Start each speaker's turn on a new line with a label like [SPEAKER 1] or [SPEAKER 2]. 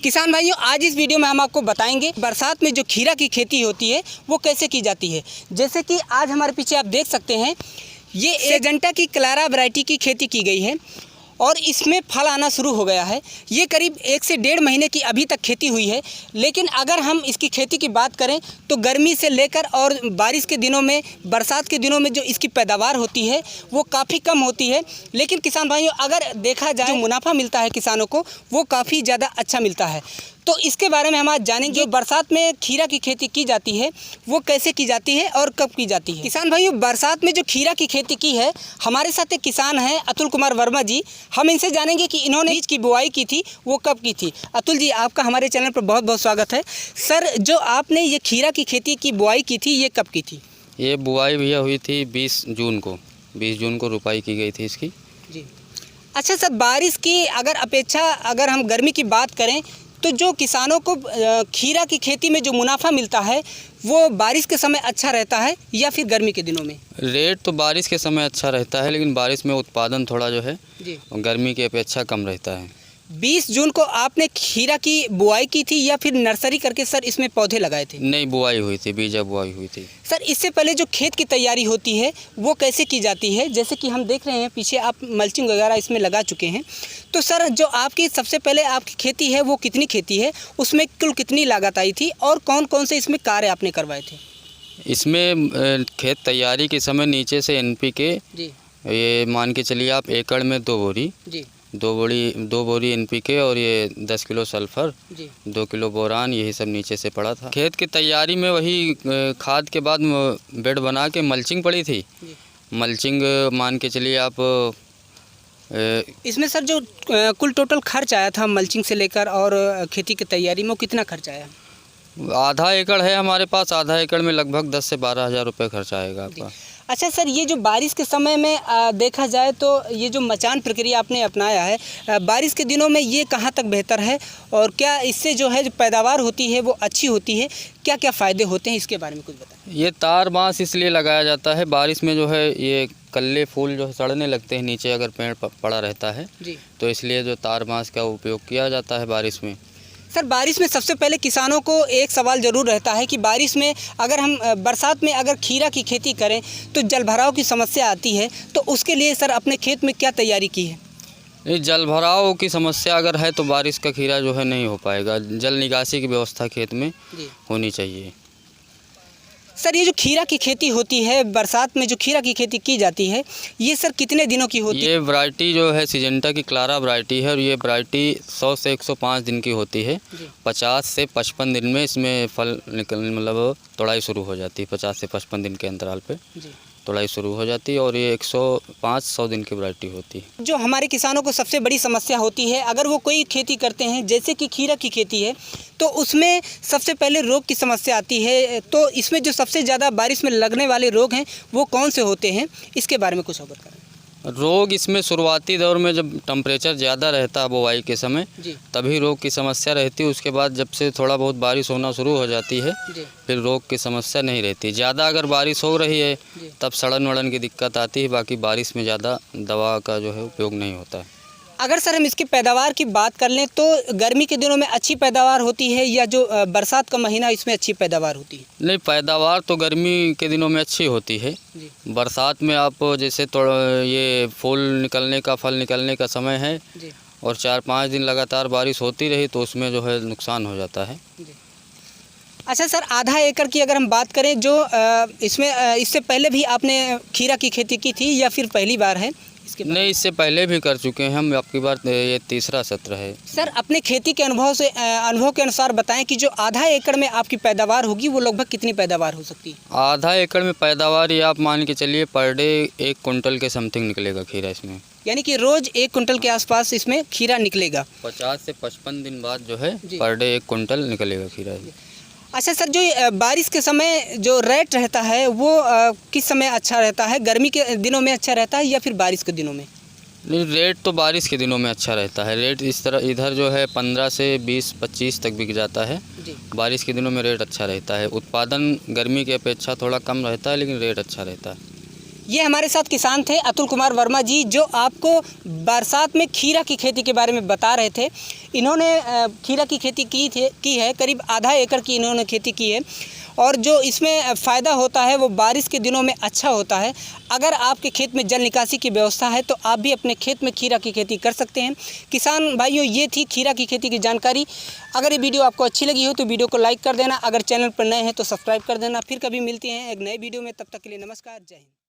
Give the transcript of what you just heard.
[SPEAKER 1] किसान भाइयों, आज इस वीडियो में हम आपको बताएंगे बरसात में जो खीरा की खेती होती है वो कैसे की जाती है। जैसे कि आज हमारे पीछे आप देख सकते हैं, ये सिजेंटा की क्लारा वैरायटी की खेती की गई है और इसमें फल आना शुरू हो गया है। ये करीब 1 से 1.5 महीने की अभी तक खेती हुई है। लेकिन अगर हम इसकी खेती की बात करें तो गर्मी से लेकर और बारिश के दिनों में, बरसात के दिनों में जो इसकी पैदावार होती है वो काफ़ी कम होती है। लेकिन किसान भाइयों, अगर देखा जाए जो मुनाफा मिलता है किसानों को वो काफ़ी ज़्यादा अच्छा मिलता है। तो इसके बारे में हम आज जानेंगे, बरसात में खीरा की खेती की जाती है वो कैसे की जाती है और कब की जाती है। किसान भाइयों, बरसात में जो खीरा की खेती की है, हमारे साथ एक किसान हैं अतुल कुमार वर्मा जी। हम इनसे जानेंगे कि इन्होंने बीज की बुआई की थी वो कब की थी। अतुल जी, आपका हमारे चैनल पर बहुत बहुत स्वागत है। सर, जो आपने ये खीरा की खेती की बुआई की थी ये कब की थी?
[SPEAKER 2] ये बुआई भैया हुई थी 20 जून को। 20 जून को रुपाई की गई थी इसकी
[SPEAKER 1] जी। अच्छा सर, बारिश की अगर हम गर्मी की बात करें तो जो किसानों को खीरा की खेती में जो मुनाफा मिलता है वो बारिश के समय अच्छा रहता है या फिर गर्मी के दिनों में?
[SPEAKER 2] रेट तो बारिश के समय अच्छा रहता है, लेकिन बारिश में उत्पादन थोड़ा जो है
[SPEAKER 1] जी,
[SPEAKER 2] गर्मी की अपेक्षा कम रहता है।
[SPEAKER 1] 20 जून को आपने खीरा की बुआई की थी या फिर नर्सरी करके सर इसमें पौधे लगाए थे?
[SPEAKER 2] नहीं, बुआई हुई थी, बीजा बुआई हुई थी।
[SPEAKER 1] सर, इससे पहले जो खेत की तैयारी होती है वो कैसे की जाती है? जैसे कि हम देख रहे हैं पीछे आप मल्चिंग वगैरह इसमें लगा चुके हैं। तो सर, जो आपकी सबसे पहले आपकी खेती है वो कितनी खेती है, उसमें कुल कितनी लागत आई थी और कौन कौन से इसमें कार्य आपने करवाए थे?
[SPEAKER 2] इसमें खेत तैयारी के समय नीचे से NPK,
[SPEAKER 1] जी
[SPEAKER 2] ये मान के चलिए आप एकड़ में 2 बोरी,
[SPEAKER 1] जी
[SPEAKER 2] 2 बोरी NPK और ये 10 किलो सल्फर,
[SPEAKER 1] जी
[SPEAKER 2] 2 किलो बोरान, यही सब नीचे से पड़ा था। खेत की तैयारी में वही खाद के बाद बेड बना के मल्चिंग पड़ी थी।
[SPEAKER 1] जी।
[SPEAKER 2] मल्चिंग मान के चलिए आप
[SPEAKER 1] इसमें सर जो कुल टोटल खर्च आया था मल्चिंग से लेकर और खेती की तैयारी में, वो कितना खर्च आया?
[SPEAKER 2] आधा एकड़ है हमारे पास। आधा एकड़ में लगभग 10 से 12 हज़ार रुपये खर्चा आएगा आपका।
[SPEAKER 1] अच्छा सर, ये जो बारिश के समय में देखा जाए तो ये जो मचान प्रक्रिया आपने अपनाया है, बारिश के दिनों में ये कहाँ तक बेहतर है और क्या इससे जो है जो पैदावार होती है वो अच्छी होती है? क्या क्या फ़ायदे होते हैं, इसके बारे में कुछ बताएं।
[SPEAKER 2] ये तार बांस इसलिए लगाया जाता है, बारिश में जो है ये कल्ले फूल जो है सड़ने लगते हैं नीचे अगर पेड़ पड़ा रहता है
[SPEAKER 1] जी।
[SPEAKER 2] तो इसलिए जो तार बांस का उपयोग किया जाता है बारिश में।
[SPEAKER 1] सर, बारिश में सबसे पहले किसानों को एक सवाल ज़रूर रहता है कि बारिश में अगर हम बरसात में अगर खीरा की खेती करें तो जलभराव की समस्या आती है, तो उसके लिए सर अपने खेत में क्या तैयारी की है?
[SPEAKER 2] नहीं, जलभराव की समस्या अगर है तो बारिश का खीरा जो है नहीं हो पाएगा। जल निकासी की व्यवस्था खेत में
[SPEAKER 1] जी।
[SPEAKER 2] होनी चाहिए।
[SPEAKER 1] सर, ये जो खीरा की खेती होती है, बरसात में जो खीरा की खेती की जाती है, ये सर कितने दिनों की होती है?
[SPEAKER 2] ये वैरायटी जो है सिजेंटा की क्लारा वैरायटी है और ये वैरायटी 100 से 105 दिन की होती है।
[SPEAKER 1] जी।
[SPEAKER 2] 50 से 55 दिन में इसमें फल निकलने, मतलब तोड़ाई शुरू हो जाती है। 50 से 55 दिन के अंतराल पे
[SPEAKER 1] जी।
[SPEAKER 2] तोड़ाई शुरू हो जाती है और ये 105-100 दिन की वैरायटी होती है।
[SPEAKER 1] जो हमारे किसानों को सबसे बड़ी समस्या होती है, अगर वो कोई खेती करते हैं जैसे कि खीरा की खेती है, तो उसमें सबसे पहले रोग की समस्या आती है। तो इसमें जो सबसे ज़्यादा बारिश में लगने वाले रोग हैं वो कौन से होते हैं, इसके बारे में कुछ अवगत करें।
[SPEAKER 2] रोग इसमें शुरुआती दौर में जब टेम्परेचर ज़्यादा रहता है बुआई के समय,
[SPEAKER 1] जी
[SPEAKER 2] तभी रोग की समस्या रहती है। उसके बाद जब से थोड़ा बहुत बारिश होना शुरू हो जाती है
[SPEAKER 1] जी
[SPEAKER 2] फिर रोग की समस्या नहीं रहती। ज़्यादा अगर बारिश हो रही है
[SPEAKER 1] जी।
[SPEAKER 2] तब सड़न वड़न की दिक्कत आती है। बाकी बारिश में ज़्यादा दवा का जो है उपयोग नहीं होता है।
[SPEAKER 1] अगर सर हम इसकी पैदावार की बात कर लें तो गर्मी के दिनों में अच्छी पैदावार होती है या जो बरसात का महीना इसमें अच्छी पैदावार होती है?
[SPEAKER 2] नहीं, पैदावार तो गर्मी के दिनों में अच्छी होती है।
[SPEAKER 1] जी
[SPEAKER 2] बरसात में आप जैसे ये फूल निकलने का, फल निकलने का समय है
[SPEAKER 1] जी
[SPEAKER 2] और 4-5 दिन लगातार बारिश होती रही तो उसमें जो है नुकसान हो जाता है।
[SPEAKER 1] जी। अच्छा सर, आधा एकड़ की अगर हम बात करें, जो इसमें इससे पहले भी आपने खीरा की खेती की थी या फिर पहली बार है इसके?
[SPEAKER 2] नहीं, इससे पहले भी कर चुके हैं हम। आपकी बार ये तीसरा सत्र है।
[SPEAKER 1] सर, अपने खेती के अनुभव के अनुसार बताएं कि जो आधा एकड़ में आपकी पैदावार होगी वो लगभग कितनी पैदावार हो सकती है?
[SPEAKER 2] आधा एकड़ में पैदावार ये आप मान के चलिए पर डे 1 कुंटल के समथिंग निकलेगा खीरा इसमें।
[SPEAKER 1] यानी कि रोज़ 1 कुंटल के आसपास इसमें खीरा निकलेगा।
[SPEAKER 2] 50 से 55 दिन बाद जो है
[SPEAKER 1] जी।
[SPEAKER 2] पर डे 1 कुंटल निकलेगा खीरा।
[SPEAKER 1] अच्छा सर, जो बारिश के समय जो रेट रहता है वो किस समय अच्छा रहता है? गर्मी के दिनों में अच्छा रहता है या फिर बारिश के दिनों में?
[SPEAKER 2] नहीं, रेट तो बारिश के दिनों में अच्छा रहता है। रेट इस तरह इधर जो है 15 से 20-25 तक बिक जाता है।
[SPEAKER 1] जी।
[SPEAKER 2] बारिश के दिनों में रेट अच्छा रहता है। उत्पादन गर्मी की अपेक्षा थोड़ा कम रहता है लेकिन रेट अच्छा रहता है।
[SPEAKER 1] ये हमारे साथ किसान थे अतुल कुमार वर्मा जी, जो आपको बरसात में खीरा की खेती के बारे में बता रहे थे। इन्होंने खीरा की खेती की है, करीब आधा एकड़ की इन्होंने खेती की है और जो इसमें फ़ायदा होता है वो बारिश के दिनों में अच्छा होता है। अगर आपके खेत में जल निकासी की व्यवस्था है तो आप भी अपने खेत में खीरा की खेती कर सकते हैं। किसान भाइयों, ये थी खीरा की खेती की जानकारी। अगर ये वीडियो आपको अच्छी लगी हो तो वीडियो को लाइक कर देना, अगर चैनल पर नए हैं तो सब्सक्राइब कर देना। फिर कभी मिलते हैं एक नए वीडियो में, तब तक के लिए नमस्कार, जय हिंद।